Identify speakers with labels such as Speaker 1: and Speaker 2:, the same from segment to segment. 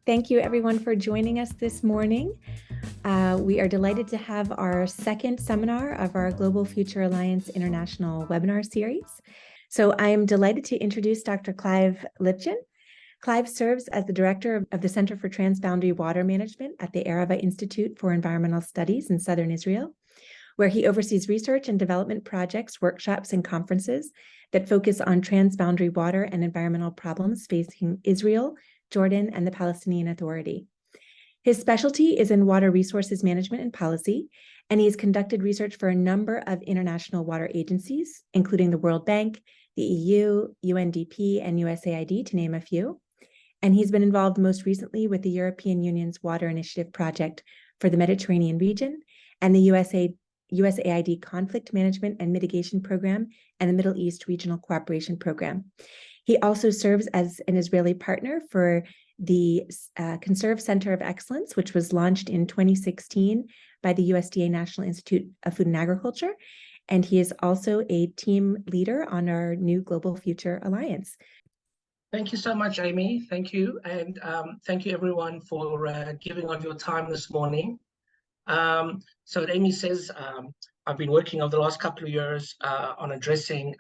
Speaker 1: Thank you everyone for joining us this morning. We are delighted to have our second seminar of our Global FEWture Alliance International webinar series. So I am delighted to introduce Dr. Clive Lipchin. Clive serves as the director of the Center for Transboundary Water Management at the Arava Institute for Environmental Studies in Southern Israel, where he oversees research and development projects, workshops, and conferences that focus on transboundary water and environmental problems facing Israel, Jordan, and the Palestinian Authority. His specialty is in water resources management and policy, and he has conducted research for a number of international water agencies, including the World Bank, the EU, UNDP, and USAID, to name a few. And he's been involved most recently with the European Union's Water Initiative project for the Mediterranean region and the USAID Conflict Management and Mitigation Program and the Middle East Regional Cooperation Program. He also serves as an Israeli partner for the Conserve Center of Excellence, which was launched in 2016 by the USDA National Institute of Food and Agriculture. And he is also a team leader on our new Global FEWture Alliance.
Speaker 2: Thank you so much, Amy. Thank you. And thank you, everyone, for giving of your time this morning. So Amy says, I've been working over the last couple of years on addressing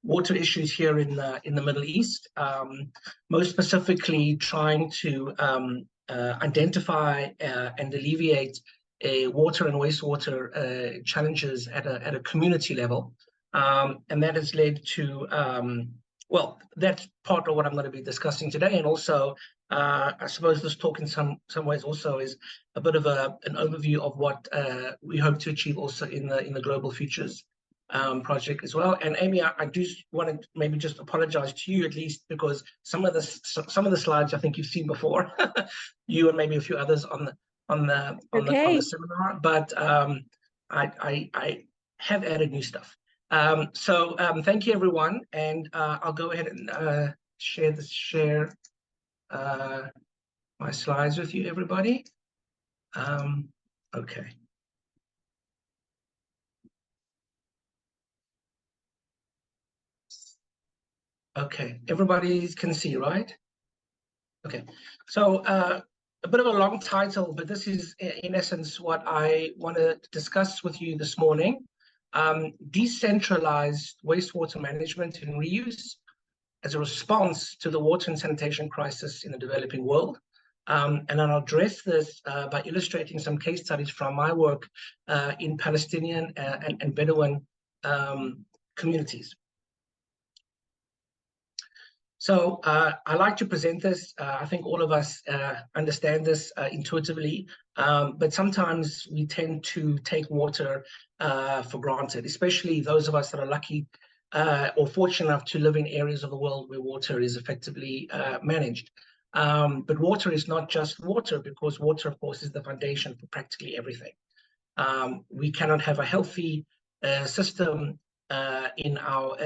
Speaker 2: water issues here in the Middle East, most specifically trying to identify and alleviate water and wastewater challenges at a community level. And that has led to, well, that's part of what I'm going to be discussing today. And also, I suppose this talk in some ways also is a bit of an overview of what we hope to achieve also in the Global FEWtures project as well. And Amy, I do want to maybe just apologize to you at least, because some of the slides I think you've seen before, you and maybe a few others on the seminar, but I have added new stuff. So thank you, everyone, and I'll go ahead and share my slides with you, everybody. Okay. Okay, everybody can see, right? Okay, so a bit of a long title, but this is in essence what I want to discuss with you this morning. Decentralized wastewater management and reuse as a response to the water and sanitation crisis in the developing world. And I'll address this by illustrating some case studies from my work in Palestinian and Bedouin communities. So I like to present this. I think all of us understand this intuitively, but sometimes we tend to take water for granted, especially those of us that are lucky or fortunate enough to live in areas of the world where water is effectively managed. But water is not just water, because water, of course, is the foundation for practically everything. We cannot have a healthy system in our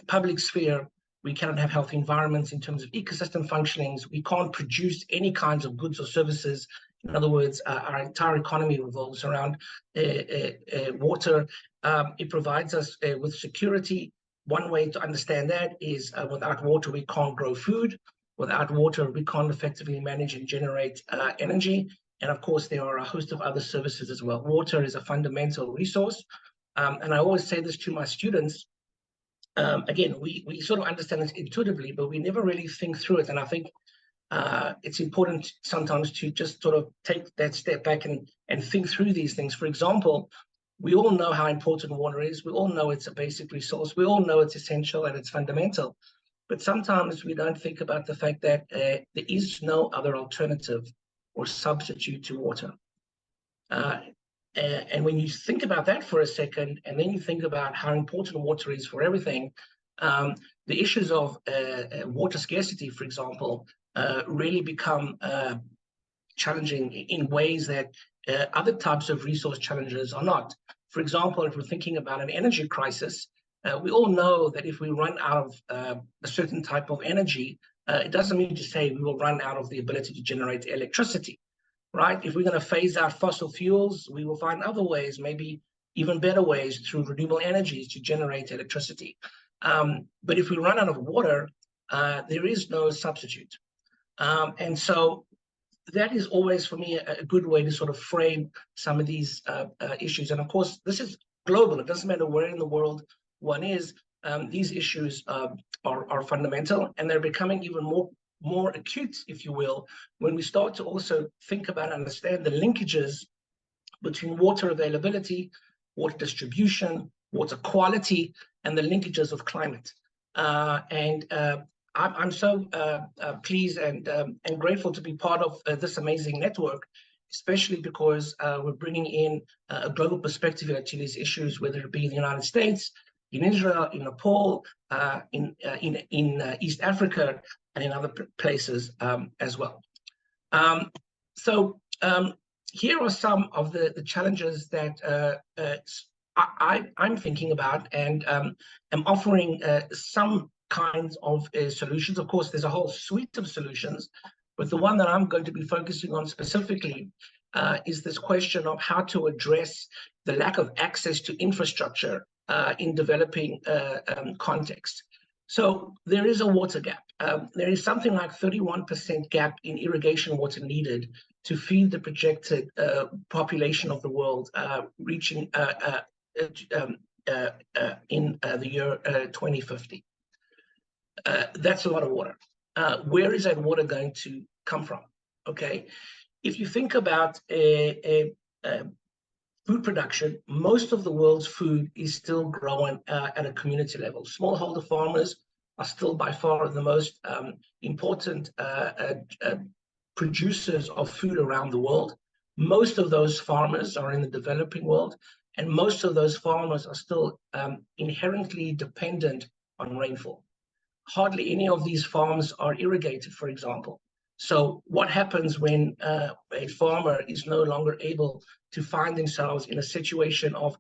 Speaker 2: public sphere. We cannot have healthy environments in terms of ecosystem functionings. We can't produce any kinds of goods or services. In other words, our entire economy revolves around water. It provides us with security. One way to understand that is without water, we can't grow food. Without water, we can't effectively manage and generate energy. And of course, there are a host of other services as well. Water is a fundamental resource. And I always say this to my students. Again, we sort of understand it intuitively, but we never really think through it. And I think it's important sometimes to just sort of take that step back and think through these things. For example, we all know how important water is. We all know it's a basic resource. We all know it's essential and it's fundamental. But sometimes we don't think about the fact that there is no other alternative or substitute to water. And when you think about that for a second, and then you think about how important water is for everything, the issues of water scarcity, for example, really become challenging in ways that other types of resource challenges are not. For example, if we're thinking about an energy crisis, we all know that if we run out of a certain type of energy, it doesn't mean to say we will run out of the ability to generate electricity. Right? If we're going to phase out fossil fuels, we will find other ways, maybe even better ways through renewable energies to generate electricity. But if we run out of water, there is no substitute. And so that is always, for me, a good way to sort of frame some of these issues. And of course, this is global. It doesn't matter where in the world one is. These issues are fundamental, and they're becoming even more acute, if you will, when we start to also think about and understand the linkages between water availability, water distribution, water quality, and the linkages of climate. I'm so pleased and grateful to be part of this amazing network, especially because we're bringing in a global perspective to these issues, whether it be in the United States, in Israel, in Nepal, in East Africa, and in other places as well. Here are some of the challenges that I'm thinking about, and am offering some kinds of solutions. Of course, there's a whole suite of solutions, but the one that I'm going to be focusing on specifically is this question of how to address the lack of access to infrastructure in developing contexts. So there is a water gap. There is something like 31% gap in irrigation water needed to feed the projected population of the world, reaching in the year 2050. That's a lot of water. Where is that water going to come from? Okay, if you think about food production, most of the world's food is still grown at a community level. Smallholder farmers are still by far the most important producers of food around the world. Most of those farmers are in the developing world, and most of those farmers are still inherently dependent on rainfall. Hardly any of these farms are irrigated, for example. So what happens when a farmer is no longer able to find themselves in a situation of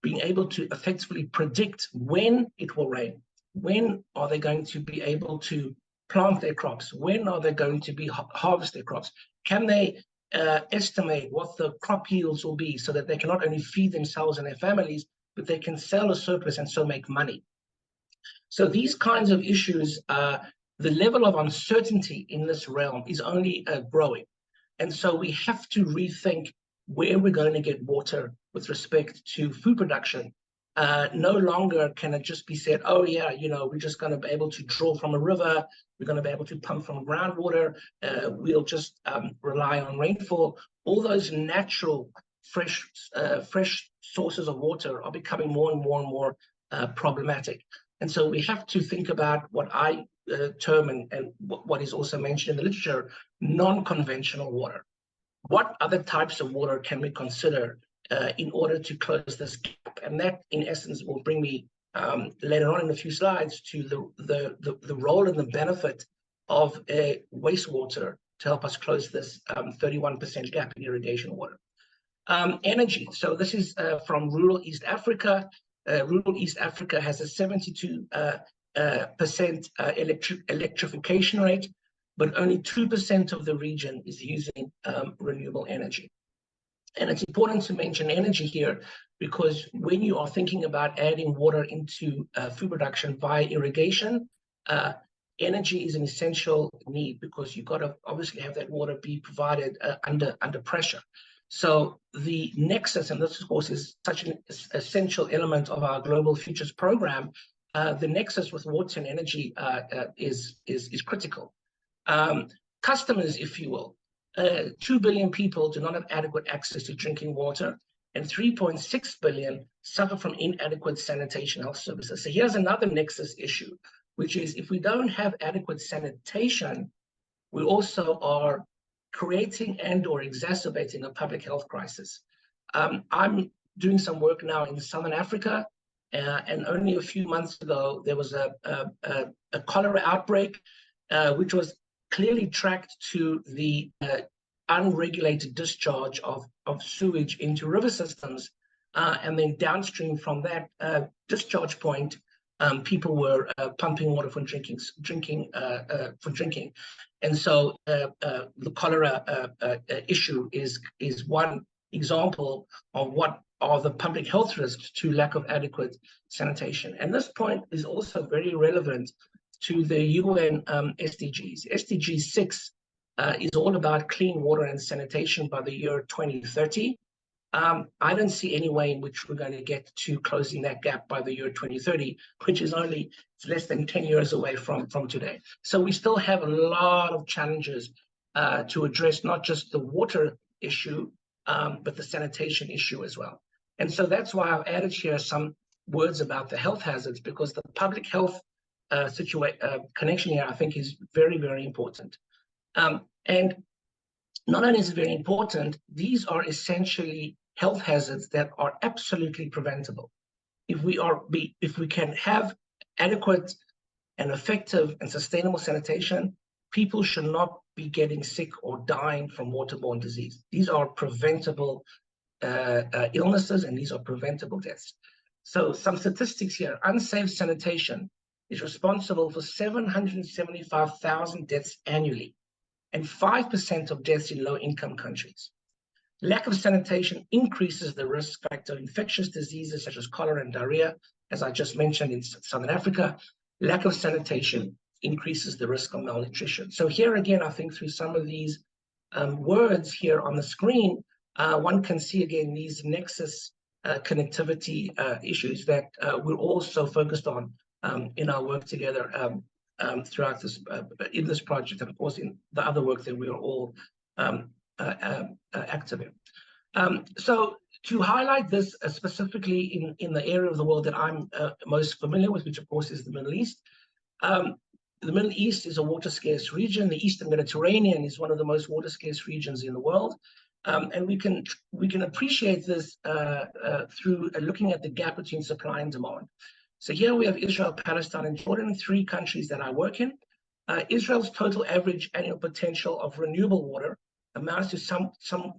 Speaker 2: being able to effectively predict when it will rain? When are they going to be able to plant their crops? When are they going to be harvest their crops? Can they estimate what the crop yields will be so that they can not only feed themselves and their families, but they can sell a surplus and so make money? So these kinds of issues, the level of uncertainty in this realm is only growing. And so we have to rethink where we're going to get water with respect to food production. No longer can it just be said, oh yeah, we're just going to be able to draw from a river, we're going to be able to pump from groundwater, we'll just rely on rainfall. All those natural, fresh sources of water are becoming more and more problematic. And so we have to think about what I term, and what is also mentioned in the literature, non-conventional water. What other types of water can we consider in order to close this gap? And that, in essence, will bring me later on in a few slides to the role and the benefit of wastewater to help us close this 31% gap in irrigation water. Energy. So this is from rural East Africa. Rural East Africa has a 72% electrification rate, but only 2% of the region is using renewable energy. And it's important to mention energy here because when you are thinking about adding water into food production via irrigation, energy is an essential need because you've got to obviously have that water be provided under pressure. So the nexus, and this of course is such an essential element of our Global FEWures program, the nexus with water and energy is critical. Customers, if you will, 2 billion people do not have adequate access to drinking water, and 3.6 billion suffer from inadequate sanitation health services. So here's another nexus issue, which is if we don't have adequate sanitation, we also are creating and or exacerbating a public health crisis. I'm doing some work now in Southern Africa, and only a few months ago, there was a cholera outbreak, which was clearly tracked to the unregulated discharge of sewage into river systems. And then downstream from that discharge point, people were pumping water for drinking. And so the cholera issue is one example of what are the public health risks to lack of adequate sanitation. And this point is also very relevant to the UN SDGs. SDG 6 is all about clean water and sanitation by the year 2030. I don't see any way in which we're going to get to closing that gap by the year 2030, which is only less than 10 years away from today. So we still have a lot of challenges to address, not just the water issue, but the sanitation issue as well. And so that's why I've added here some words about the health hazards, because the public health connection here, I think, is very, very important. And not only is it very important, these are essentially health hazards that are absolutely preventable. If we can have adequate and effective and sustainable sanitation, people should not be getting sick or dying from waterborne disease. These are preventable illnesses, and these are preventable deaths. So some statistics here: unsafe sanitation is responsible for 775,000 deaths annually, and 5% of deaths in low-income countries. Lack of sanitation increases the risk factor of infectious diseases such as cholera and diarrhea, as I just mentioned in Southern Africa. Lack of sanitation increases the risk of malnutrition. So here again, I think through some of these words here on the screen, one can see again these nexus connectivity issues that we're also focused on in our work together throughout this in this project, and of course in the other work that we are all active in. So to highlight this specifically in the area of the world that I'm most familiar with, which of course is the Middle East. The Middle East is a water scarce region. The Eastern Mediterranean is one of the most water scarce regions in the world. And we can appreciate this through looking at the gap between supply and demand. So here we have Israel, Palestine, and Jordan, three countries that I work in. Israel's total average annual potential of renewable water amounts to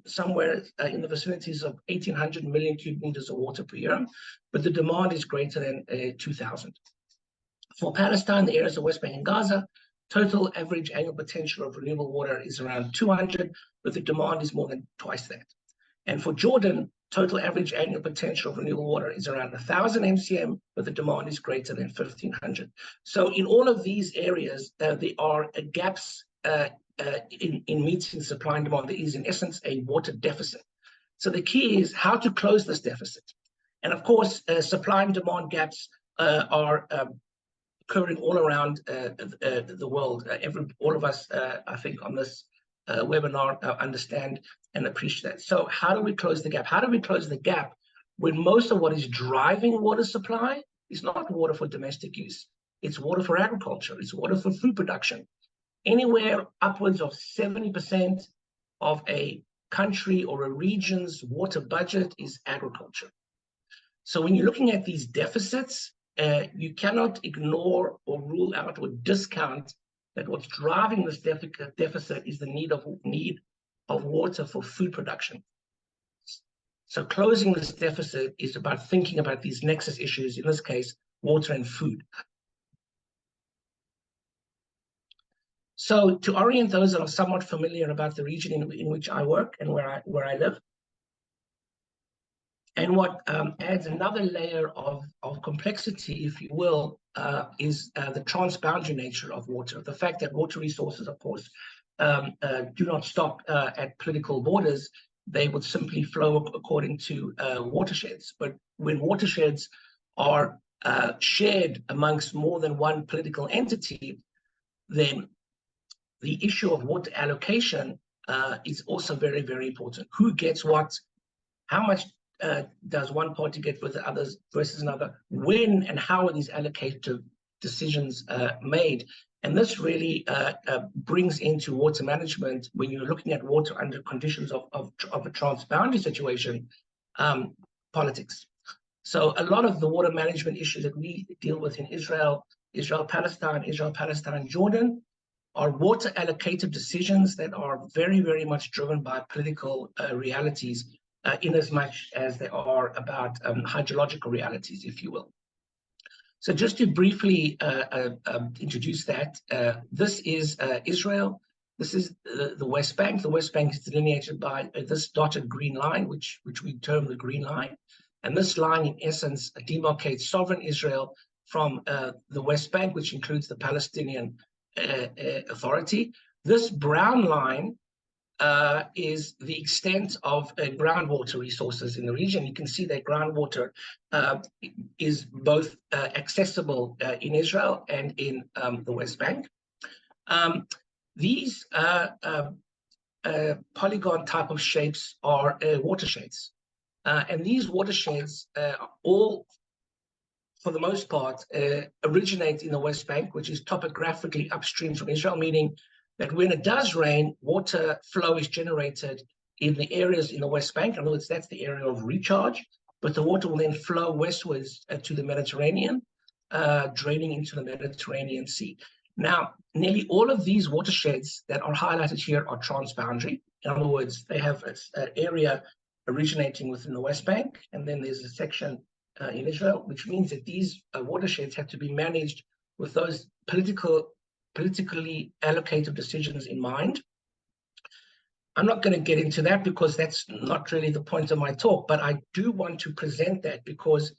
Speaker 2: somewhere in the vicinities of 1,800 million cubic meters of water per year, but the demand is greater than 2,000. For Palestine, the areas of West Bank and Gaza, total average annual potential of renewable water is around 200, but the demand is more than twice that. And for Jordan, total average annual potential of renewable water is around 1,000 MCM, but the demand is greater than 1,500. So in all of these areas, there are gaps in meeting supply and demand. There is, in essence, a water deficit. So the key is how to close this deficit. And of course, supply and demand gaps are occurring all around the world. All of us, I think, on this webinar understand and appreciate that. So how do we close the gap? How do we close the gap when most of what is driving water supply is not water for domestic use? It's water for agriculture. It's water for food production. Anywhere upwards of 70% of a country or a region's water budget is agriculture. So when you're looking at these deficits, you cannot ignore or rule out or discount that what's driving this deficit is the need of water for food production. So closing this deficit is about thinking about these nexus issues, in this case, water and food. So to orient those that are somewhat familiar about the region in which I work and where I live, and what adds another layer of complexity, if you will, is the transboundary nature of water. The fact that water resources, of course, do not stop at political borders. They would simply flow according to watersheds. But when watersheds are shared amongst more than one political entity, then the issue of water allocation is also very, very important. Who gets what? How much does one party get with the others versus another? When and how are these allocative decisions made? And this really brings into water management, when you're looking at water under conditions of a transboundary situation, politics. So a lot of the water management issues that we deal with in Israel, Palestine, Jordan, are water allocative decisions that are very, very much driven by political realities, in as much as they are about hydrological realities, if you will. So just to briefly introduce that, this is Israel. This is the West Bank. The West Bank is delineated by this dotted green line, which we term the green line. And this line, in essence, demarcates sovereign Israel from the West Bank, which includes the Palestinian Authority. This brown line is the extent of groundwater resources in the region. You can see that groundwater is both accessible in Israel and in the West Bank. These polygon type of shapes are watersheds. And these watersheds all, for the most part, originate in the West Bank, which is topographically upstream from Israel, meaning that when it does rain, water flow is generated in the areas in the West Bank. In other words, that's the area of recharge, but the water will then flow westwards to the Mediterranean, draining into the Mediterranean Sea. Now, nearly all of these watersheds that are highlighted here are transboundary. In other words, they have an area originating within the West Bank, and then there's a section in Israel, which means that these watersheds have to be managed with those politically allocated decisions in mind. I'm not going to get into that because that's not really the point of my talk, but I do want to present that because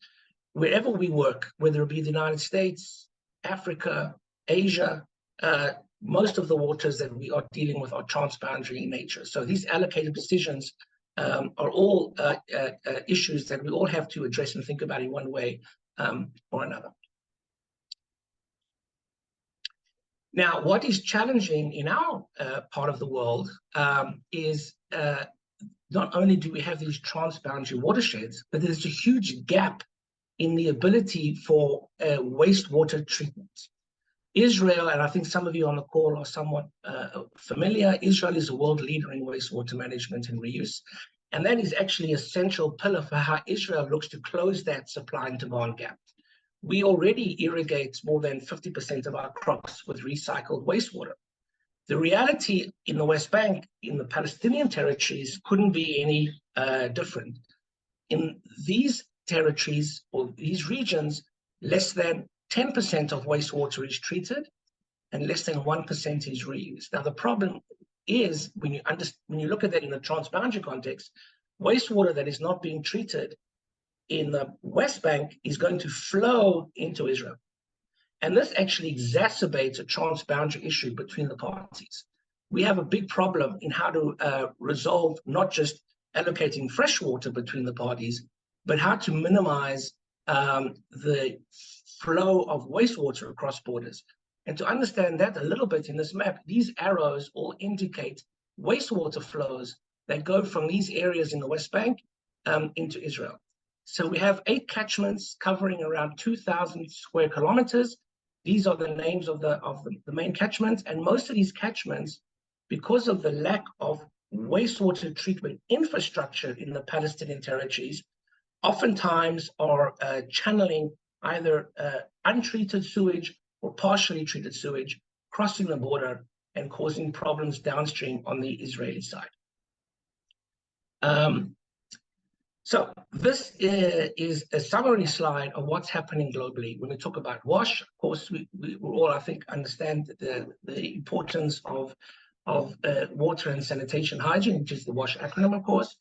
Speaker 2: wherever we work, whether it be the United States, Africa, Asia, most of the waters that we are dealing with are transboundary in nature. So these allocated decisions are all issues that we all have to address and think about in one way or another. Now, what is challenging in our part of the world is not only do we have these transboundary watersheds, but there's a huge gap in the ability for wastewater treatment. Israel, and I think some of you on the call are somewhat familiar, Israel is a world leader in wastewater management and reuse. And that is actually a central pillar for how Israel looks to close that supply and demand gap. We already irrigate more than 50% of our crops with recycled wastewater. The reality in the West Bank, in the Palestinian territories, couldn't be any different. In these territories or these regions, less than 10% of wastewater is treated and less than 1% is reused. Now, the problem is when you look at that in the transboundary context, wastewater that is not being treated in the West Bank is going to flow into Israel. And this actually exacerbates a transboundary issue between the parties. We have a big problem in how to resolve not just allocating fresh water between the parties, but how to minimize the flow of wastewater across borders. And to understand that a little bit in this map, these arrows all indicate wastewater flows that go from these areas in the West Bank into Israel. So we have 8 catchments covering around 2,000 square kilometers. These are the names of the main catchments. And most of these catchments, because of the lack of wastewater treatment infrastructure in the Palestinian territories, oftentimes are channeling either untreated sewage or partially treated sewage, crossing the border and causing problems downstream on the Israeli side. So this is a summary slide of what's happening globally. When we talk about WASH, of course, we all, I think, understand the importance of water and sanitation hygiene, which is the WASH acronym, of course.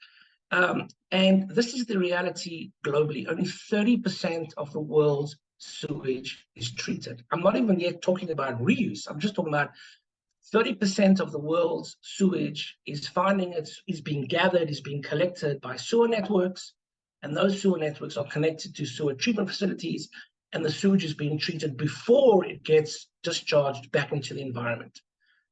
Speaker 2: And this is the reality globally. Only 30% of the world's sewage is treated. I'm not even yet talking about reuse. I'm just talking about 30% of the world's sewage is being gathered, is being collected by sewer networks, and those sewer networks are connected to sewer treatment facilities, and the sewage is being treated before it gets discharged back into the environment.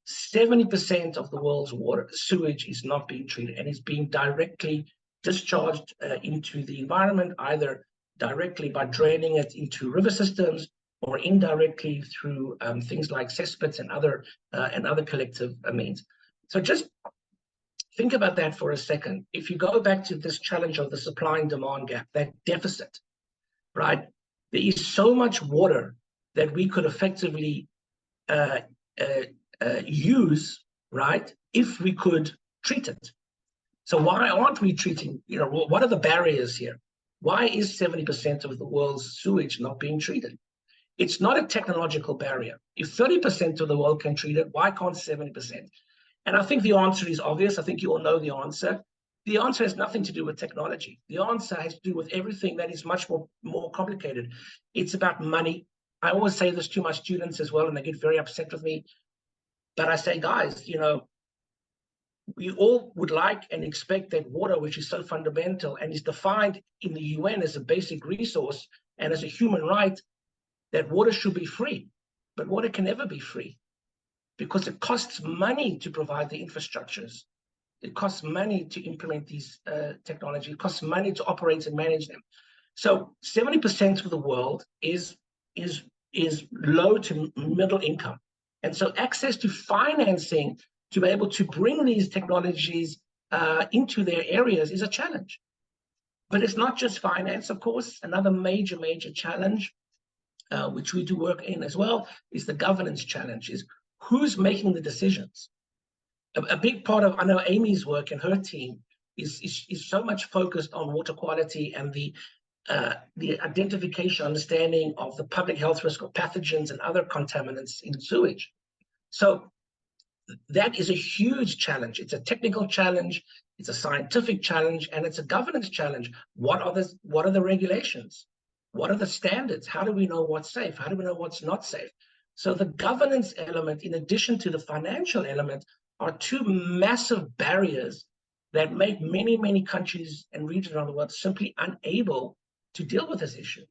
Speaker 2: 70% of the world's sewage is not being treated and is being directly discharged into the environment, either directly by draining it into river systems or indirectly through things like cesspits and other collective means. So just think about that for a second. If you go back to this challenge of the supply and demand gap, that deficit, right? There is so much water that we could effectively use, right, if we could treat it. So why aren't we treating, what are the barriers here? Why is 70% of the world's sewage not being treated? It's not a technological barrier. If 30% of the world can treat it, why can't 70%? And I think the answer is obvious. I think you all know the answer. The answer has nothing to do with technology. The answer has to do with everything that is much more complicated. It's about money. I always say this to my students as well, and they get very upset with me. But I say, guys, we all would like and expect that water, which is so fundamental and is defined in the UN as a basic resource and as a human right, that water should be free. But water can never be free because it costs money to provide the infrastructures. It costs money to implement these technology. It costs money to operate and manage them. So 70% of the world is low to middle income. And so access to financing to be able to bring these technologies into their areas is a challenge. But it's not just finance, of course. Another major challenge, which we do work in as well, is the governance challenge, is who's making the decisions. A big part of, I know Amy's work and her team is so much focused on water quality and the identification, understanding of the public health risk of pathogens and other contaminants in sewage. So that is a huge challenge. It's a technical challenge, it's a scientific challenge, and it's a governance challenge. What are the regulations? What are the standards? How do we know what's safe? How do we know what's not safe? So the governance element, in addition to the financial element, are two massive barriers that make many countries and regions around the world simply unable to deal with this issue.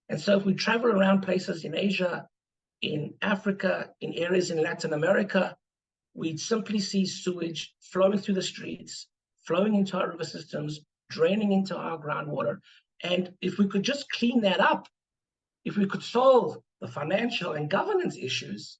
Speaker 2: And so if we travel around places in Asia, in Africa, in areas in Latin America, we'd simply see sewage flowing through the streets, flowing into our river systems, draining into our groundwater. And if we could just clean that up, if we could solve the financial and governance issues,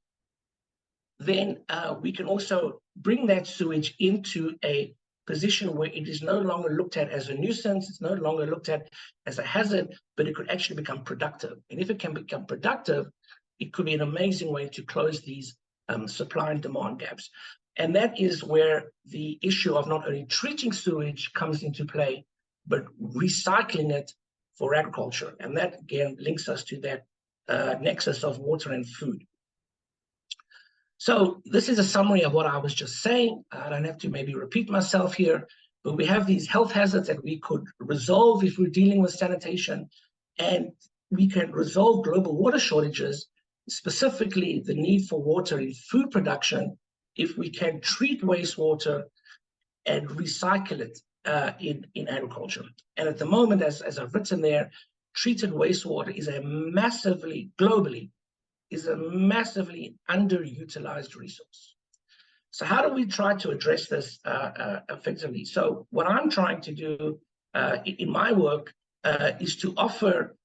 Speaker 2: then we can also bring that sewage into a position where it is no longer looked at as a nuisance, it's no longer looked at as a hazard, but it could actually become productive. And if it can become productive, it could be an amazing way to close these supply and demand gaps. And that is where the issue of not only treating sewage comes into play, but recycling it for agriculture. And that, again, links us to that nexus of water and food. So this is a summary of what I was just saying. I don't have to maybe repeat myself here, but we have these health hazards that we could resolve if we're dealing with sanitation, and we can resolve global water shortages, specifically the need for water in food production, if we can treat wastewater and recycle it in agriculture. And at the moment, as I've written there, treated wastewater is globally, is a massively underutilized resource. So how do we try to address this effectively? So what I'm trying to do in my work is to offer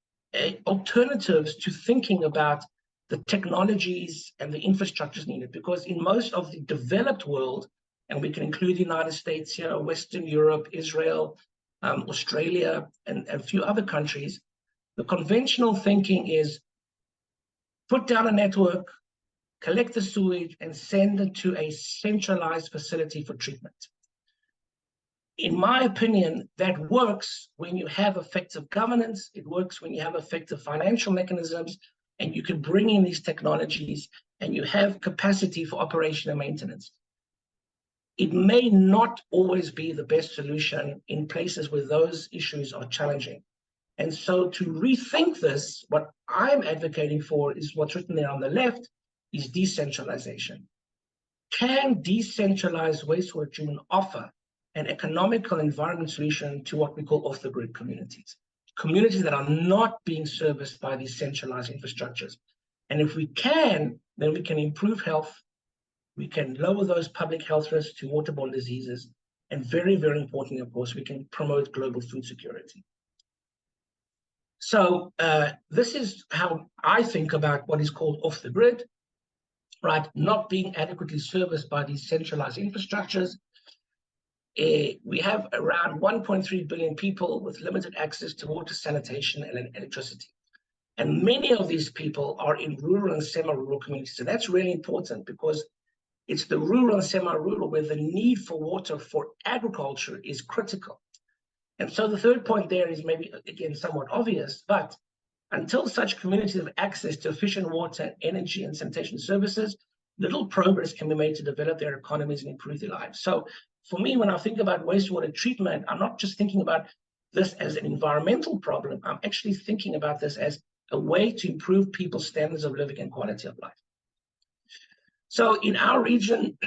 Speaker 2: alternatives to thinking about the technologies and the infrastructures needed, because in most of the developed world, and we can include the United States here, Western Europe, Israel, Australia, and a few other countries, the conventional thinking is put down a network, collect the sewage, and send it to a centralized facility for treatment. In my opinion, that works when you have effective governance, it works when you have effective financial mechanisms, and you can bring in these technologies, and you have capacity for operation and maintenance. It may not always be the best solution in places where those issues are challenging. And so to rethink this, what I'm advocating for is what's written there on the left, is decentralization. Can decentralized wastewater treatment offer an economical environment solution to what we call off-the-grid communities? Communities that are not being serviced by these centralized infrastructures. And if we can, then we can improve health, we can lower those public health risks to waterborne diseases, and very, very importantly, of course, we can promote global food security. So this is how I think about what is called off the grid, right? Not being adequately serviced by these centralized infrastructures. We have around 1.3 billion people with limited access to water, sanitation, and electricity. And many of these people are in rural and semi-rural communities. So that's really important, because it's the rural and semi-rural where the need for water for agriculture is critical. And so the third point there is maybe, again, somewhat obvious, but until such communities have access to efficient water, energy, and sanitation services, little progress can be made to develop their economies and improve their lives. So for me, when I think about wastewater treatment, I'm not just thinking about this as an environmental problem. I'm actually thinking about this as a way to improve people's standards of living and quality of life. So in our region,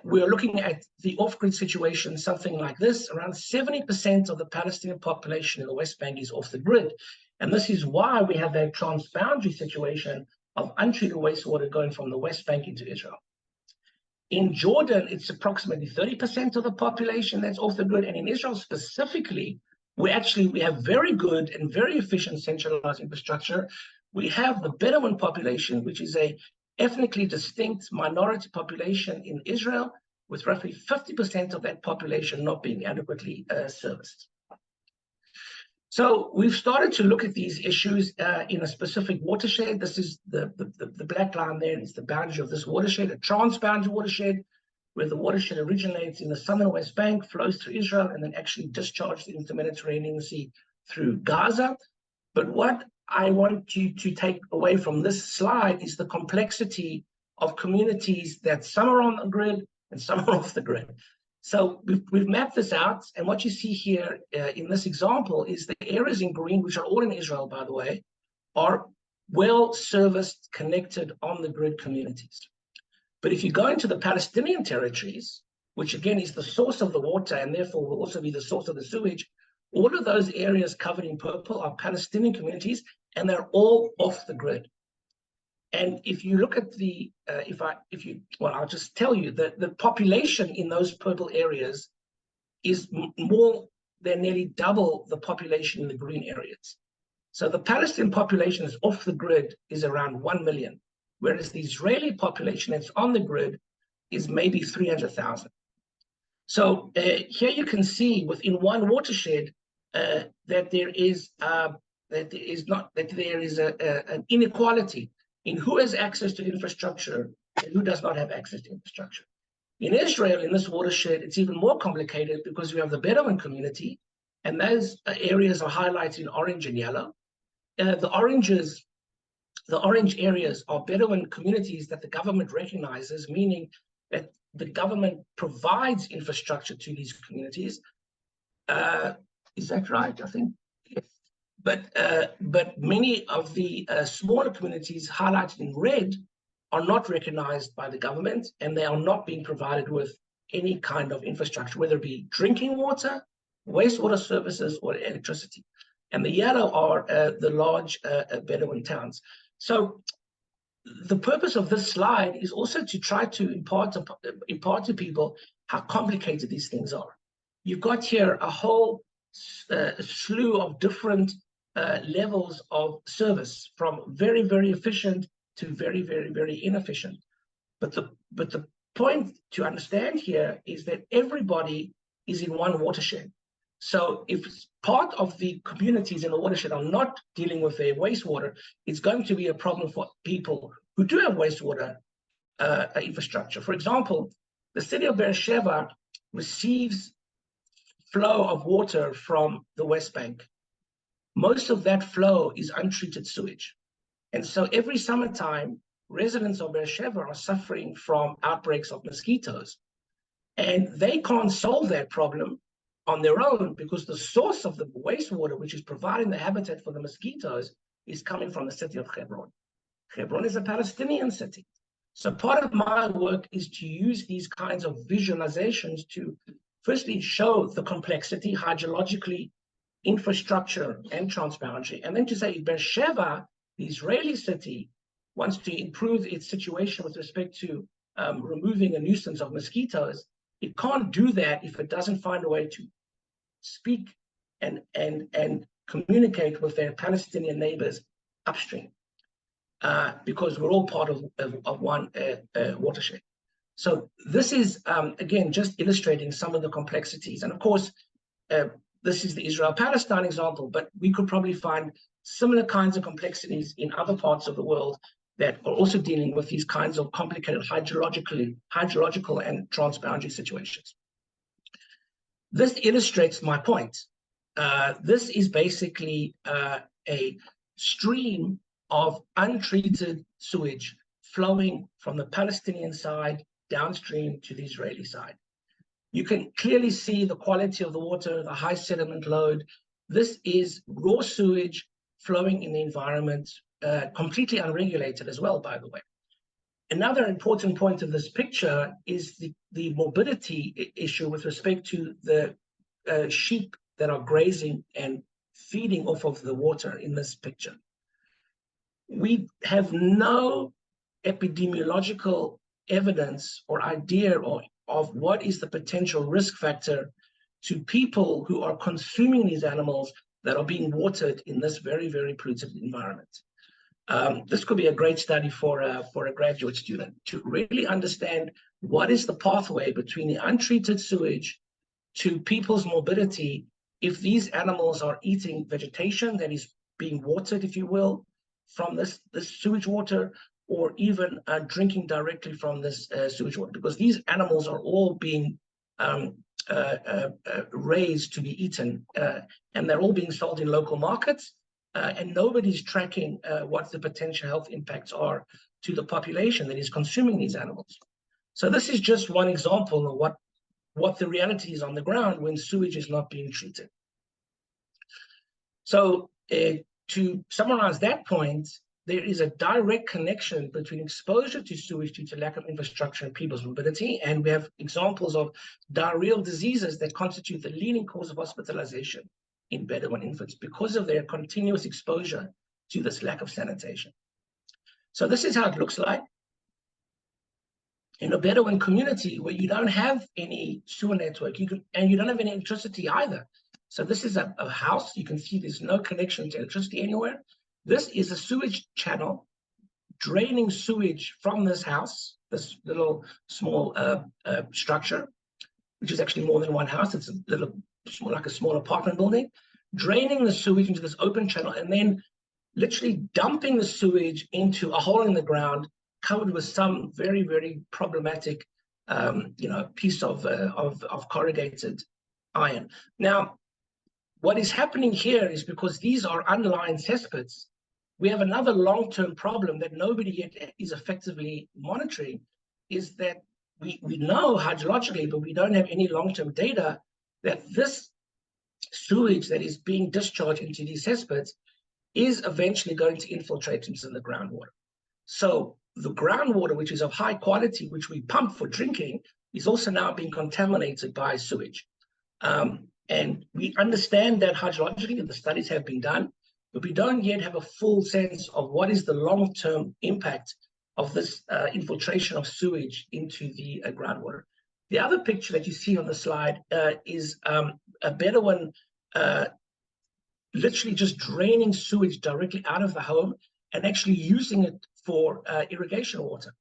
Speaker 2: we're looking at the off-grid situation, something like this. Around 70% of the Palestinian population in the West Bank is off the grid. And this is why we have that trans-boundary situation of untreated wastewater going from the West Bank into Israel. In Jordan, it's approximately 30% of the population that's off the grid. And in Israel specifically, we have very good and very efficient centralized infrastructure. We have the Bedouin population, which is a ethnically distinct minority population in Israel, with roughly 50% of that population not being adequately serviced. So we've started to look at these issues in a specific watershed. This is the black line there. It's the boundary of this watershed, a trans-boundary watershed, where the watershed originates in the southern West Bank, flows through Israel, and then actually discharges into the Mediterranean Sea through Gaza. But what I want you to take away from this slide is the complexity of communities that some are on the grid and some are off the grid. So we've mapped this out, and what you see here in this example is the areas in green, which are all in Israel, by the way, are well-serviced, connected on-the-grid communities. But if you go into the Palestinian territories, which again is the source of the water and therefore will also be the source of the sewage, all of those areas covered in purple are Palestinian communities, and they're all off the grid. And if you look at the, I'll just tell you that the population in those purple areas is more than nearly double the population in the green areas. So the Palestinian population is off the grid is around 1 million, whereas the Israeli population that's on the grid is maybe 300,000. So here you can see within one watershed that there is an inequality in who has access to infrastructure and who does not have access to infrastructure. In Israel, in this watershed, it's even more complicated because we have the Bedouin community, and those areas are highlighted in orange and yellow. The orange areas are Bedouin communities that the government recognizes, meaning that the government provides infrastructure to these communities. Is that right? I think yes. But many of the smaller communities highlighted in red are not recognized by the government, and they are not being provided with any kind of infrastructure, whether it be drinking water, wastewater services, or electricity. And the yellow are the large Bedouin towns. So the purpose of this slide is also to try to impart to people how complicated these things are. You've got here a whole slew of different levels of service, from very, very efficient to very, very, very inefficient. But the point to understand here is that everybody is in one watershed. So if part of the communities in the watershed are not dealing with their wastewater, it's going to be a problem for people who do have wastewater infrastructure. For example, the city of Beersheba receives flow of water from the West Bank. Most of that flow is untreated sewage. And so every summertime, residents of Beersheba are suffering from outbreaks of mosquitoes. And they can't solve that problem on their own because the source of the wastewater, which is providing the habitat for the mosquitoes, is coming from the city of Hebron. Hebron is a Palestinian city. So part of my work is to use these kinds of visualizations to firstly show the complexity hydrologically, infrastructure, and transparency, and then to say Beersheba, the Israeli city, wants to improve its situation with respect to removing a nuisance of mosquitoes. It can't do that if it doesn't find a way to speak and communicate with their Palestinian neighbors upstream, because we're all part of one watershed. So this is, again, just illustrating some of the complexities. And of course, this is the Israel-Palestine example, but we could probably find similar kinds of complexities in other parts of the world that are also dealing with these kinds of complicated hydrological and transboundary situations. This illustrates my point. This is basically a stream of untreated sewage flowing from the Palestinian side downstream to the Israeli side. You can clearly see the quality of the water, the high sediment load. This is raw sewage flowing in the environment, completely unregulated as well, by the way. Another important point of this picture is the morbidity issue with respect to the sheep that are grazing and feeding off of the water in this picture. We have no epidemiological evidence or idea of what is the potential risk factor to people who are consuming these animals that are being watered in this very, very polluted environment. This could be a great study for a graduate student to really understand what is the pathway between the untreated sewage to people's morbidity if these animals are eating vegetation that is being watered, if you will, from this sewage water, or even drinking directly from this sewage water, because these animals are all being raised to be eaten, and they're all being sold in local markets. And nobody's tracking what the potential health impacts are to the population that is consuming these animals. So this is just one example of what the reality is on the ground when sewage is not being treated. So to summarize that point, there is a direct connection between exposure to sewage due to lack of infrastructure and people's mobility, and we have examples of diarrheal diseases that constitute the leading cause of hospitalization in Bedouin infants because of their continuous exposure to this lack of sanitation. So this is how it looks like in a Bedouin community where you don't have any sewer network, and you don't have any electricity either. So this is a house. You can see there's no connection to electricity anywhere. This is a sewage channel draining sewage from this house, this little small structure, which is actually more than one house. It's a little like a small apartment building, draining the sewage into this open channel, and then literally dumping the sewage into a hole in the ground covered with some very, very problematic, piece of corrugated iron. Now, what is happening here is because these are unlined cesspits, we have another long-term problem that nobody yet is effectively monitoring, is that we know hydrologically, but we don't have any long-term data that this sewage that is being discharged into these cesspits is eventually going to infiltrate into the groundwater. So the groundwater, which is of high quality, which we pump for drinking, is also now being contaminated by sewage. And we understand that hydrologically, that the studies have been done, but we don't yet have a full sense of what is the long-term impact of this infiltration of sewage into the groundwater. The other picture that you see on the slide is a Bedouin literally just draining sewage directly out of the home and actually using it for irrigation water.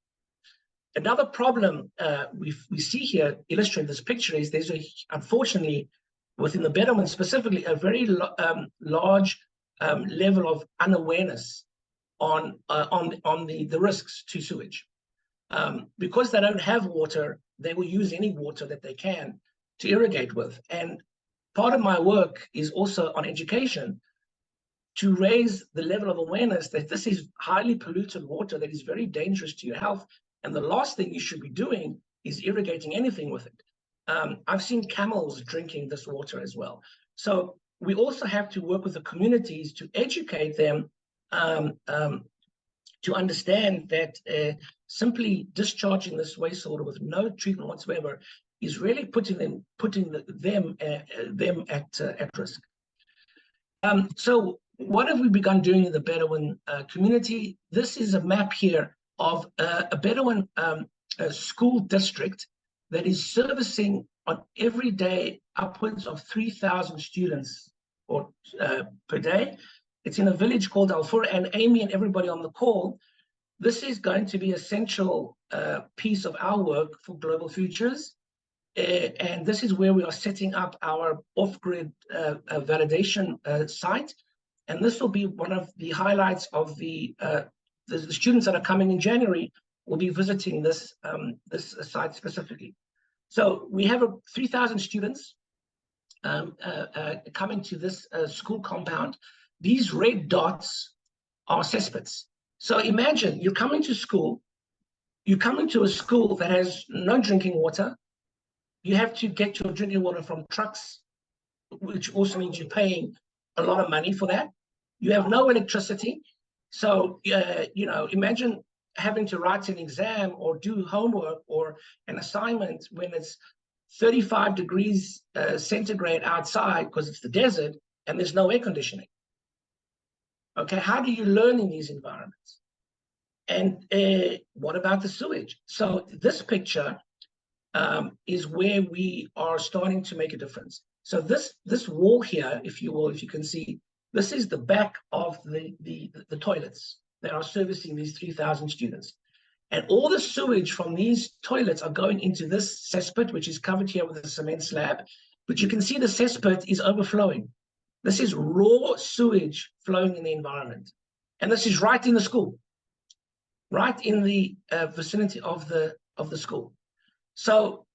Speaker 2: Another problem we see here, illustrate this picture, is there's unfortunately, within the Bedouin specifically, a very large level of unawareness on the risks to sewage. Because they don't have water, they will use any water that they can to irrigate with. And part of my work is also on education, to raise the level of awareness that this is highly polluted water that is very dangerous to your health. And the last thing you should be doing is irrigating anything with it. I've seen camels drinking this water as well. So we also have to work with the communities to educate them to understand that simply discharging this wastewater with no treatment whatsoever is really putting them at risk. So what have we begun doing in the Bedouin community? This is a map here of a Bedouin school district that is servicing on every day upwards of 3,000 students per day. It's in a village called Al-Fur, and Amy and everybody on the call, this is going to be an essential piece of our work for Global FEWtures. And this is where we are setting up our off-grid validation site. And this will be one of the highlights of the students that are coming in January will be visiting this site specifically. So we have 3,000 students coming to this school compound. These red dots are cesspits. So imagine you're coming to school, you come into a school that has no drinking water. You have to get your drinking water from trucks, which also means you're paying a lot of money for that. You have no electricity. So, imagine having to write an exam or do homework or an assignment when it's 35 degrees centigrade outside because it's the desert and there's no air conditioning. Okay, how do you learn in these environments? And what about the sewage? So this picture is where we are starting to make a difference. So this wall here, if you will, if you can see, this is the back of the toilets that are servicing these 3,000 students. And all the sewage from these toilets are going into this cesspit, which is covered here with a cement slab. But you can see the cesspit is overflowing. This is raw sewage flowing in the environment. And this is right in the school, right in the vicinity of the school. So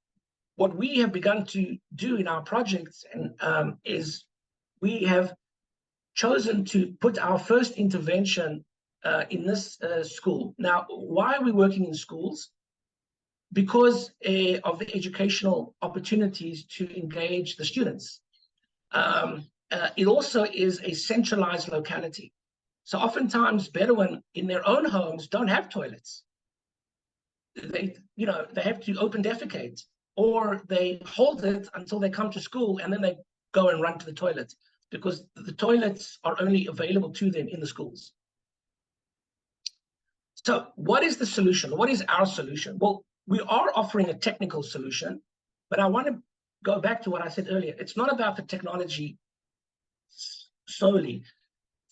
Speaker 2: what we have begun to do in our projects is we have chosen to put our first intervention in this school. Now, why are we working in schools? Because of the educational opportunities to engage the students. It also is a centralized locality. So oftentimes Bedouin in their own homes don't have toilets. They have to open defecate, or they hold it until they come to school and then they go and run to the toilet because the toilets are only available to them in the schools. So what is the solution? What is our solution? Well, we are offering a technical solution, but I want to go back to what I said earlier. It's not about the technology solely.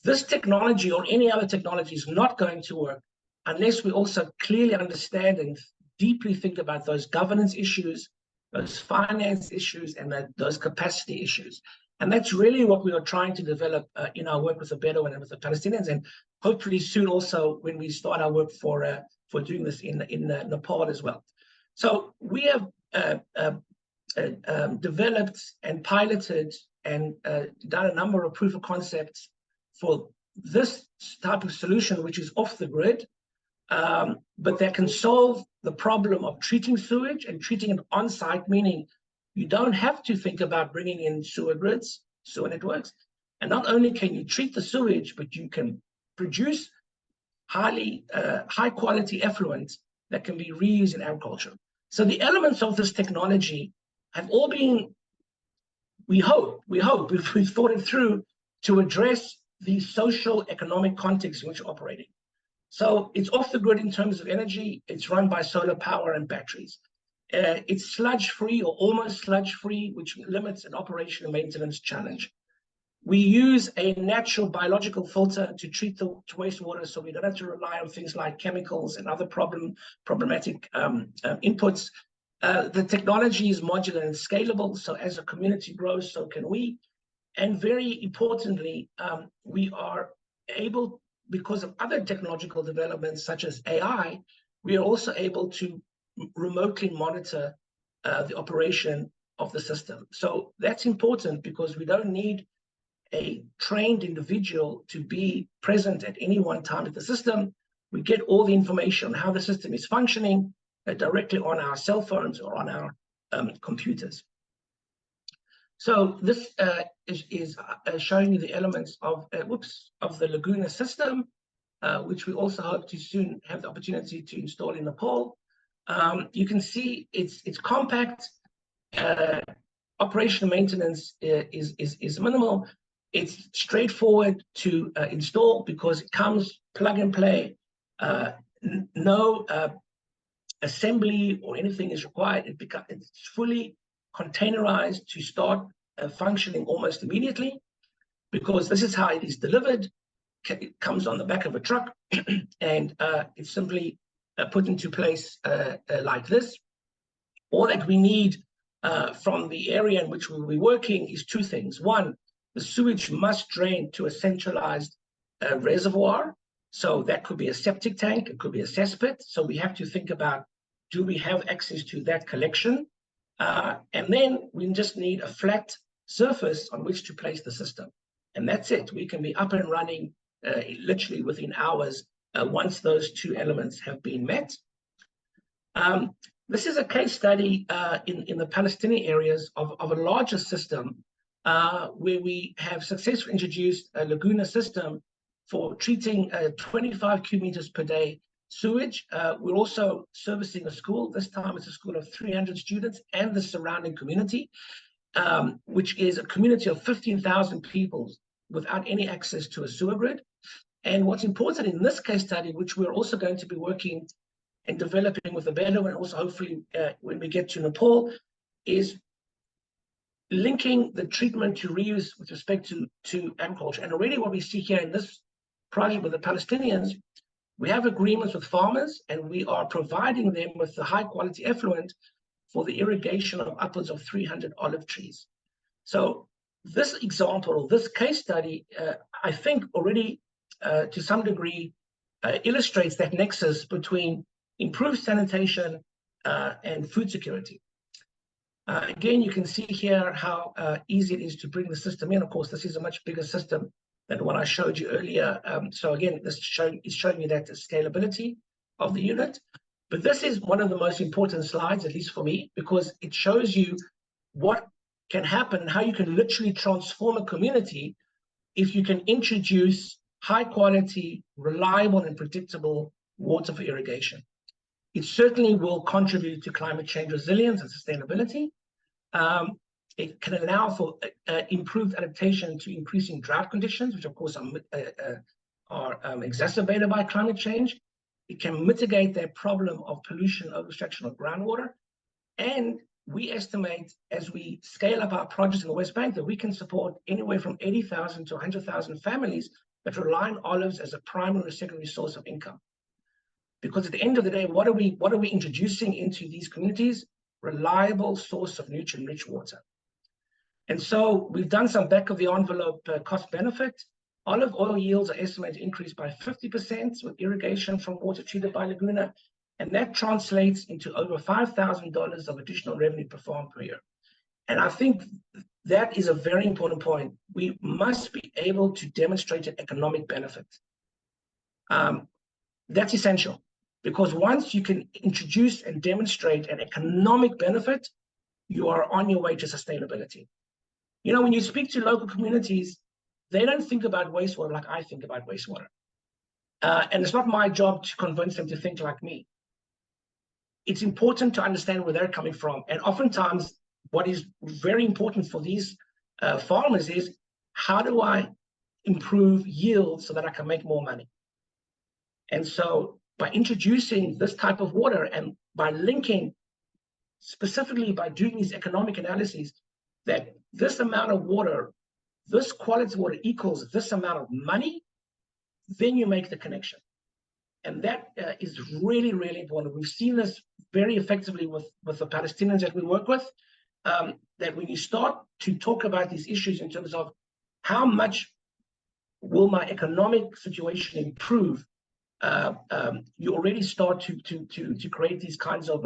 Speaker 2: This technology or any other technology is not going to work unless we also clearly understand and deeply think about those governance issues, those finance issues, and those capacity issues. And that's really what we are trying to develop in our work with the Bedouin and with the Palestinians, and hopefully soon also when we start our work for doing this in Nepal as well. So we have developed and piloted and done a number of proof of concepts for this type of solution, which is off the grid, but that can solve the problem of treating sewage and treating it on site, meaning you don't have to think about bringing in sewer grids, sewer networks. And not only can you treat the sewage, but you can produce high quality effluent that can be reused in agriculture. So the elements of this technology have all been, we hope, if we've thought it through, to address the social economic context in which we're operating. So it's off the grid in terms of energy. It's run by solar power and batteries. It's sludge-free or almost sludge-free, which limits an operation and maintenance challenge. We use a natural biological filter to treat the wastewater, so we don't have to rely on things like chemicals and other problematic inputs. The technology is modular and scalable, so as a community grows, so can we. And very importantly, we are able, because of other technological developments such as AI, we are also able to remotely monitor the operation of the system. So that's important because we don't need a trained individual to be present at any one time at the system. We get all the information on how the system is functioning directly on our cell phones or on our computers. So this is showing you the elements of the Laguna system, which we also hope to soon have the opportunity to install in Nepal. You can see it's compact. Operation maintenance is minimal. It's straightforward to install because it comes plug and play. No assembly or anything is required. It's fully containerized to start functioning almost immediately, because this is how it is delivered. It comes on the back of a truck and it's simply put into place like this. All that we need from the area in which we'll be working is two things. One, the sewage must drain to a centralized reservoir. So that could be a septic tank, it could be a cesspit. So we have to think about, do we have access to that collection? And then we just need a flat surface on which to place the system. And that's it. We can be up and running literally within hours once those two elements have been met. This is a case study in the Palestinian areas of a larger system where we have successfully introduced a Laguna system for treating 25 cubic meters per day sewage. We're also servicing a school. This time it's a school of 300 students and the surrounding community, which is a community of 15,000 people without any access to a sewer grid. And what's important in this case study, which we're also going to be working and developing with the Bedouin, and also hopefully when we get to Nepal, is linking the treatment to reuse with respect to agriculture. And already what we see here in this project with the Palestinians, we have agreements with farmers, and we are providing them with the high quality effluent for the irrigation of upwards of 300 olive trees. So this example, or this case study, I think already to some degree illustrates that nexus between improved sanitation and food security. Again, you can see here how easy it is to bring the system in. Of course, this is a much bigger system than what I showed you earlier. So again, this is showing you that scalability of the unit. But this is one of the most important slides, at least for me, because it shows you what can happen and how you can literally transform a community if you can introduce high quality, reliable, and predictable water for irrigation. It certainly will contribute to climate change resilience and sustainability. It can allow for improved adaptation to increasing drought conditions, which of course are exacerbated by climate change. It can mitigate that problem of pollution, overextraction of groundwater. And we estimate, as we scale up our projects in the West Bank, that we can support anywhere from 80,000 to 100,000 families that rely on olives as a primary or secondary source of income. Because at the end of the day, what are we introducing into these communities? Reliable source of nutrient-rich water. And so we've done some back-of-the-envelope cost benefit. Olive oil yields are estimated to increase by 50% with irrigation from water treated by Laguna, and that translates into over $5,000 of additional revenue per farm per year. And I think that is a very important point. We must be able to demonstrate an economic benefit. That's essential, because once you can introduce and demonstrate an economic benefit, you are on your way to sustainability. You know, when you speak to local communities, they don't think about wastewater like I think about wastewater. And it's not my job to convince them to think like me. It's important to understand where they're coming from. And oftentimes, what is very important for these farmers is, how do I improve yield so that I can make more money? And so by introducing this type of water and by linking, specifically by doing these economic analyses, that this amount of water, this quality of water equals this amount of money, then you make the connection. And that is really, really important. We've seen this very effectively with the Palestinians that we work with, that when you start to talk about these issues in terms of how much will my economic situation improve, you already start to create these kinds of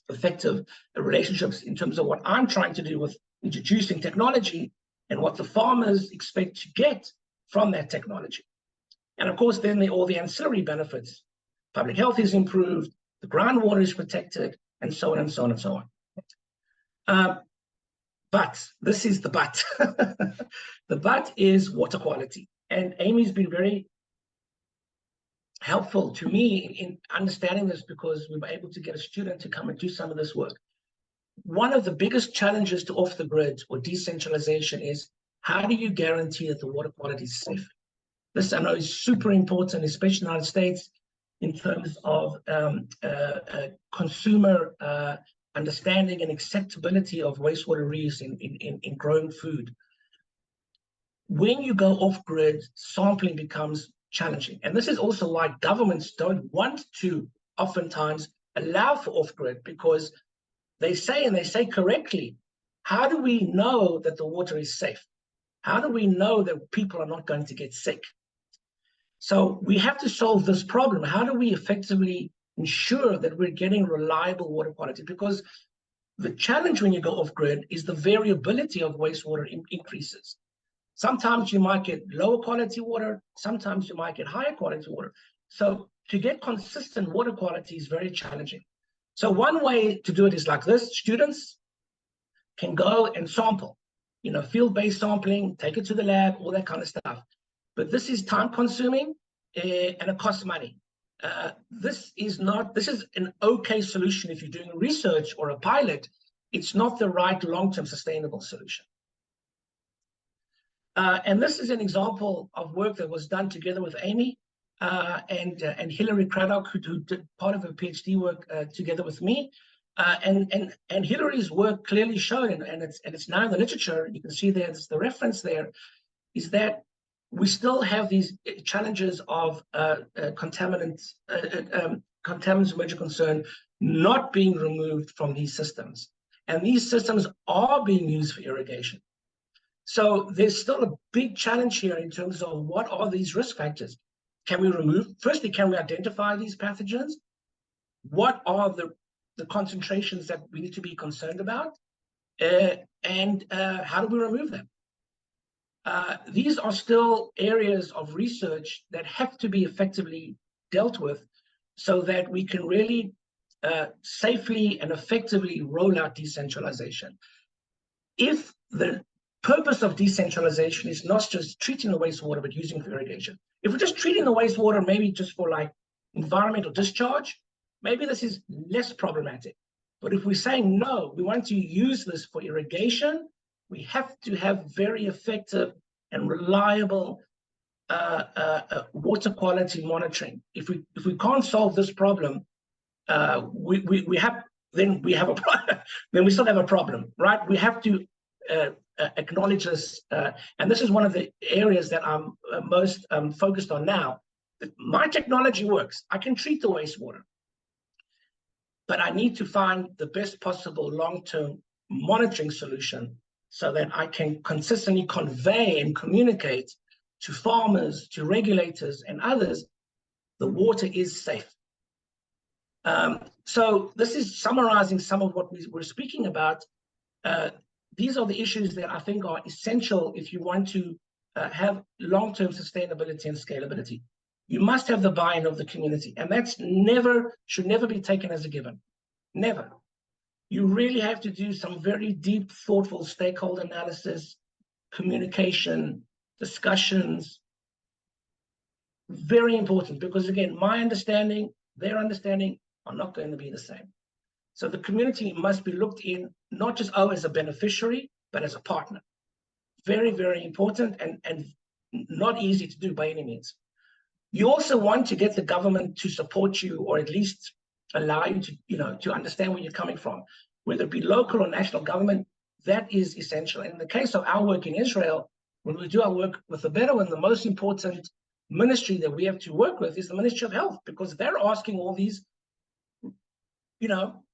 Speaker 2: effective relationships in terms of what I'm trying to do with introducing technology and what the farmers expect to get from that technology. And of course, then all the ancillary benefits. Public health is improved, the groundwater is protected, and so on and so on and so on. But this is the but. The but is water quality. And Amy's been very helpful to me in understanding this, because we were able to get a student to come and do some of this work. One of the biggest challenges to off the grid or decentralization is, how do you guarantee that the water quality is safe? This I know is super important, especially in the United States, in terms of consumer understanding and acceptability of wastewater reuse in growing food. When you go off grid, sampling becomes challenging. And this is also why governments don't want to oftentimes allow for off grid, because they say correctly, how do we know that the water is safe? How do we know that people are not going to get sick? So we have to solve this problem. How do we effectively ensure that we're getting reliable water quality? Because the challenge when you go off grid is the variability of wastewater increases. Sometimes you might get lower quality water, sometimes you might get higher quality water. So to get consistent water quality is very challenging. So one way to do it is like this: students can go and sample, field-based sampling, take it to the lab, all that kind of stuff. But this is time consuming and it costs money. This is an okay solution if you're doing research or a pilot. It's not the right long-term sustainable solution. And this is an example of work that was done together with Amy and Hilary Craddock, who did part of her PhD work together with me. And Hilary's work clearly showed, and it's now in the literature. You can see there's the reference there, is that we still have these challenges of contaminants of major concern not being removed from these systems, and these systems are being used for irrigation. So there's still a big challenge here in terms of what are these risk factors. Can we remove? Firstly, can we identify these pathogens? What are the concentrations that we need to be concerned about? And how do we remove them? These are still areas of research that have to be effectively dealt with so that we can really safely and effectively roll out decentralization. If the purpose of decentralization is not just treating the wastewater, but using it for irrigation. If we're just treating the wastewater, maybe just for like environmental discharge, maybe this is less problematic. But if we're saying, no, we want to use this for irrigation, we have to have very effective and reliable water quality monitoring. If we can't solve this problem, we have a problem. Then we still have a problem, right? We have to acknowledge this, and this is one of the areas that I'm most focused on now. My technology works. I can treat the wastewater, but I need to find the best possible long-term monitoring solution so that I can consistently convey and communicate to farmers, to regulators, and others, the water is safe. So this is summarizing some of what we were speaking about. These are the issues that I think are essential if you want to have long-term sustainability and scalability. You must have the buy-in of the community, and that's should never be taken as a given. Never. You really have to do some very deep, thoughtful stakeholder analysis, communication, discussions. Very important, because again, my understanding, their understanding are not going to be the same. So the community must be looked in, not just as a beneficiary, but as a partner. Very, very important, and not easy to do by any means. You also want to get the government to support you, or at least allow you to understand where you're coming from, whether it be local or national government. That is essential. And in the case of our work in Israel, when we do our work with the Bedouin, the most important ministry that we have to work with is the Ministry of Health, because they're asking all these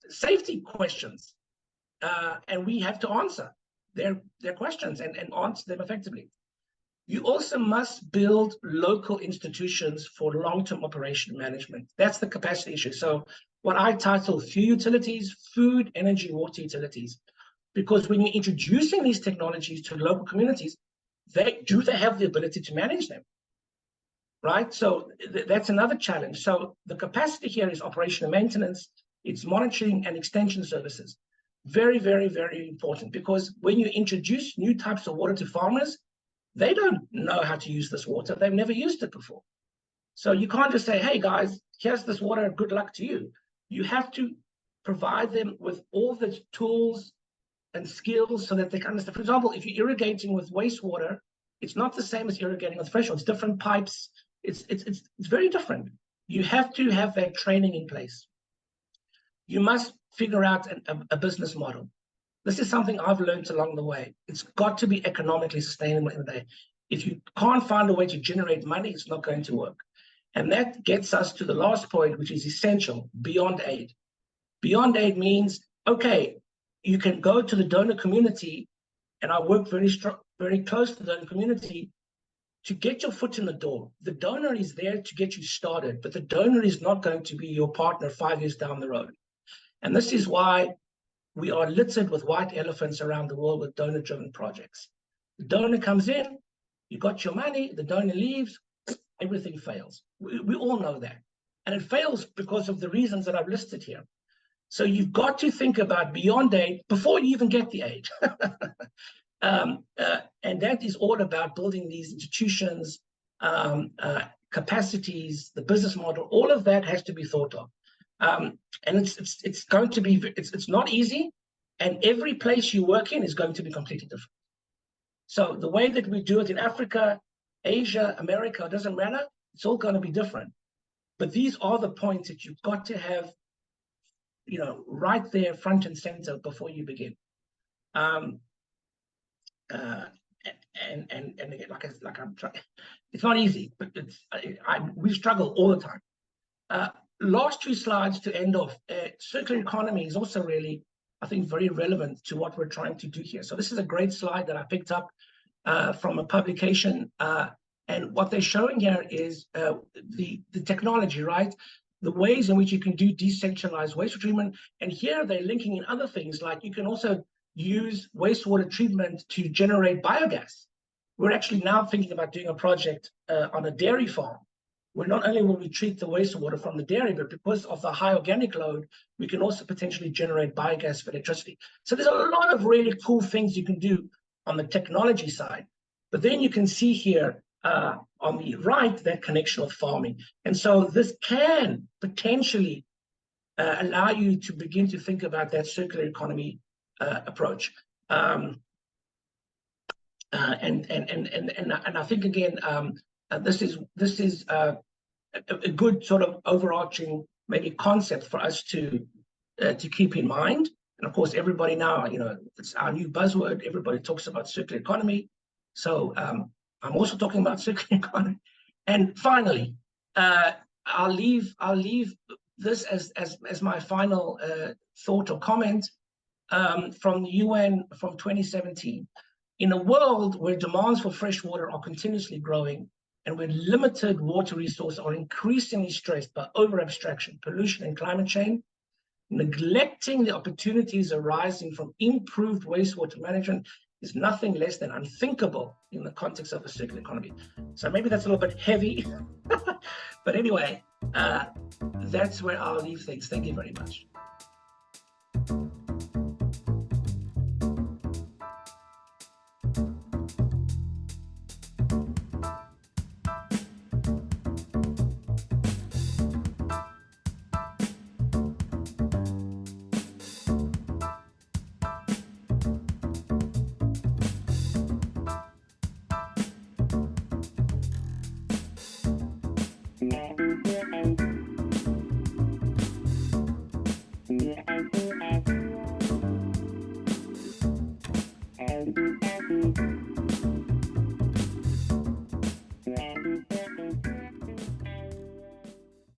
Speaker 2: safety questions, and we have to answer their questions and answer them effectively. You also must build local institutions for long-term operation management. That's the capacity issue. So what I title few utilities, food, energy, water utilities, because when you're introducing these technologies to local communities, they have the ability to manage them, right? So that's another challenge. So the capacity here is operational maintenance, it's monitoring and extension services. Very, very, very important, because when you introduce new types of water to farmers, they don't know how to use this water. They've never used it before. So you can't just say, hey guys, here's this water, good luck to you. You have to provide them with all the tools and skills so that they can understand. For example, if you're irrigating with wastewater, it's not the same as irrigating with fresh water. It's different pipes. It's very different. You have to have that training in place. You must figure out a business model. This is something I've learned along the way. It's got to be economically sustainable in the day. If you can't find a way to generate money, it's not going to work. And that gets us to the last point, which is essential: beyond aid. Beyond aid means, okay, you can go to the donor community, and I work very close to the donor community to get your foot in the door. The donor is there to get you started, but the donor is not going to be your partner 5 years down the road. And this is why we are littered with white elephants around the world with donor-driven projects. The donor comes in, you got your money, the donor leaves, everything fails. We all know that. And it fails because of the reasons that I've listed here. So you've got to think about beyond aid before you even get the aid. And that is all about building these institutions, capacities, the business model, all of that has to be thought of. And it's going to be, it's not easy, and every place you work in is going to be completely different. So the way that we do it in Africa, Asia, America, it doesn't matter, it's all going to be different. But these are the points that you've got to have, right there front and center before you begin. And again, like I'm trying, it's not easy, but we struggle all the time. Last two slides to end off. Circular economy is also really, I think, very relevant to what we're trying to do here. So this is a great slide that I picked up from a publication, and what they're showing here is the technology, right? The ways in which you can do decentralized wastewater treatment, and here they're linking in other things, like you can also use wastewater treatment to generate biogas. We're actually now thinking about doing a project on a dairy farm, where not only will we treat the wastewater from the dairy, but because of the high organic load, we can also potentially generate biogas for electricity. So there's a lot of really cool things you can do on the technology side. But then you can see here on the right, that connection with farming. And so this can potentially allow you to begin to think about that circular economy approach. And I think, again, this is a good sort of overarching maybe concept for us to keep in mind. And of course, everybody now, it's our new buzzword. Everybody talks about circular economy. So I'm also talking about circular economy. And finally, I'll leave this as my final thought or comment from the UN from 2017. In a world where demands for fresh water are continuously growing, and where limited water resources are increasingly stressed by over-abstraction, pollution, and climate change, neglecting the opportunities arising from improved wastewater management is nothing less than unthinkable in the context of a circular economy. So maybe that's a little bit heavy, but anyway, that's where I'll leave things. Thank you very much.
Speaker 3: And